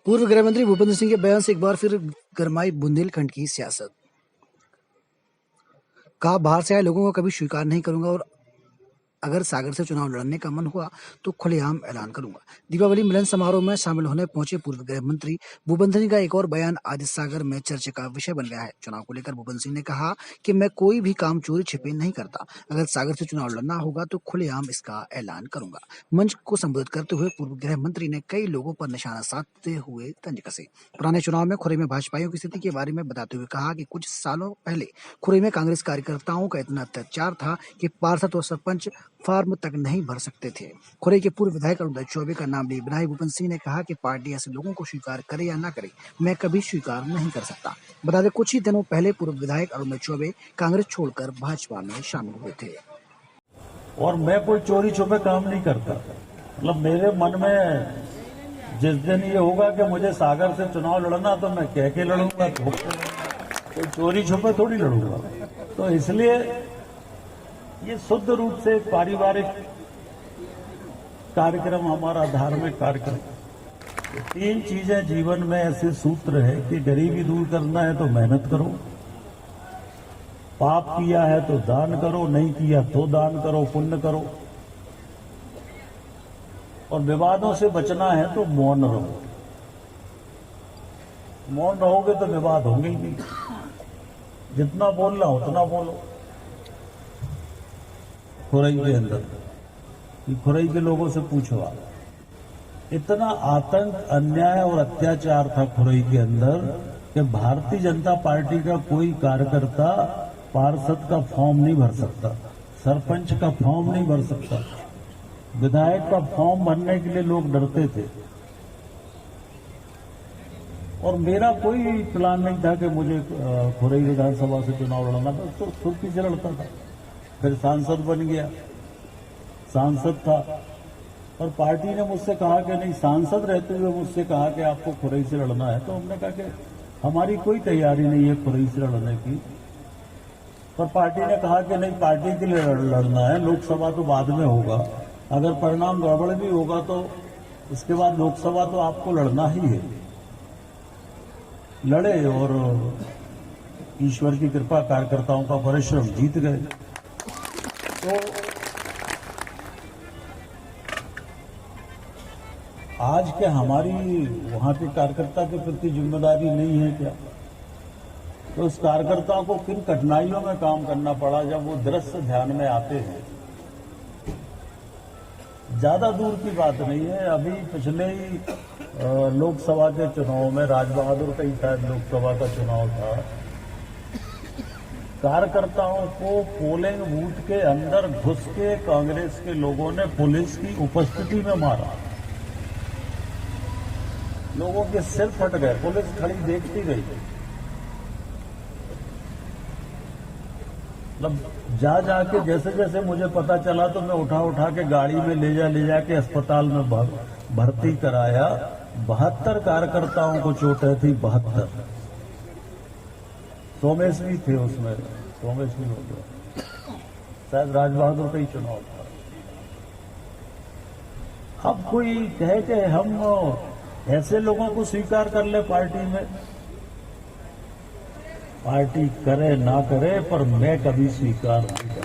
पूर्व गृह मंत्री भूपेंद्र सिंह के बयान से एक बार फिर गरमाई बुंदेलखंड की सियासत। कहा, बाहर से आए लोगों को कभी स्वीकार नहीं करूंगा और अगर सागर से चुनाव लड़ने का मन हुआ तो खुलेआम ऐलान करूंगा। दीपावली मिलन समारोह में शामिल होने पहुंचे पूर्व गृह मंत्री भूपेंद्र सिंह का एक और बयान आज सागर में चर्चा का विषय बन गया है। चुनाव को लेकर भूपेंद्र सिंह ने कहा कि मैं कोई भी काम चोरी छिपे नहीं करता। अगर सागर से चुनाव लड़ना होगा तो खुलेआम इसका ऐलान करूंगा। मंच को संबोधित करते हुए पूर्व गृह मंत्री ने कई लोगों पर निशाना साधते हुए तंज कसे। पुराने चुनाव में खुरई में भाजपाइयों की स्थिति के बारे में बताते हुए कहा कि कुछ सालों पहले खुरई में कांग्रेस कार्यकर्ताओं का इतना अत्याचार था कि पार्षद और सरपंच फॉर्म तक नहीं भर सकते थे। खुरई के पूर्व विधायक अरुण चौबे का नाम लिए बिना ही भूपेंद्र सिंह ने कहा कि पार्टी ऐसे लोगों को स्वीकार करे या ना करे, मैं कभी स्वीकार नहीं कर सकता। बता दें, कुछ ही दिनों पहले पूर्व विधायक अरुण चौबे कांग्रेस छोड़कर भाजपा में शामिल हुए थे। और मैं कोई चोरी छुपे काम नहीं करता। मतलब मेरे मन में जिस दिन ये होगा कि मुझे सागर से चुनाव लड़ना तो मैं कह के लड़ूंगा, कोई चोरी छुपे थोड़ी लड़ूंगा। तो इसलिए ये शुद्ध रूप से पारिवारिक कार्यक्रम, हमारा धार्मिक कार्यक्रम। तो 3 चीजें जीवन में ऐसे सूत्र है कि गरीबी दूर करना है तो मेहनत करो, पाप किया है तो दान करो, नहीं किया तो दान करो, पुण्य करो, और विवादों से बचना है तो मौन रहो। मौन रहोगे तो विवाद होंगे ही नहीं। जितना बोलना उतना बोलो। खुरई के अंदर, खुरई के लोगों से पूछो आप, इतना आतंक, अन्याय और अत्याचार था खुरई के अंदर कि भारतीय जनता पार्टी का कोई कार्यकर्ता पार्षद का फॉर्म नहीं भर सकता, सरपंच का फॉर्म नहीं भर सकता, विधायक का फॉर्म भरने के लिए लोग डरते थे। और मेरा कोई प्लान नहीं था कि मुझे खुरई विधानसभा से चुनाव लड़ना था, तो सुर्खी से लड़ता था। फिर सांसद बन गया, सांसद था, और पार्टी ने मुझसे कहा कि नहीं, सांसद रहते हुए मुझसे कहा कि आपको खुरई से लड़ना है। तो हमने कहा कि हमारी कोई तैयारी नहीं है खुरई से लड़ने की। पर पार्टी ने कहा कि नहीं, पार्टी के लिए लड़ना है, लोकसभा तो बाद में होगा, अगर परिणाम गड़बड़ भी होगा तो इसके बाद लोकसभा तो आपको लड़ना ही है। लड़े और ईश्वर की कृपा, कार्यकर्ताओं का परिश्रम, जीत गए। तो आज के हमारी वहां के कार्यकर्ता के प्रति जिम्मेदारी नहीं है क्या? तो उस कार्यकर्ताओं को किन कठिनाइयों में काम करना पड़ा जब वो दृश्य ध्यान में आते हैं। ज्यादा दूर की बात नहीं है, अभी पिछले ही लोकसभा के चुनाव में, राजबहादुर का ही शायद लोकसभा का चुनाव था, कार्यकर्ताओं को पोलिंग बूथ के अंदर घुस के कांग्रेस के लोगों ने पुलिस की उपस्थिति में मारा। लोगों के सिर फट गए, पुलिस खड़ी देखती गई। मतलब जा जाके जैसे जैसे मुझे पता चला तो मैं उठा के गाड़ी में ले जाके अस्पताल में भर्ती कराया। 72 कार्यकर्ताओं को चोटें थी, 72। सोमेश भी थे उसमें, सोमेश भी हो गया, शायद राजबहादुर का ही चुनाव था। अब कोई कहे कि हम ऐसे लोगों को स्वीकार कर ले पार्टी में, पार्टी करे ना करे, पर मैं कभी स्वीकार नहीं करूंगा।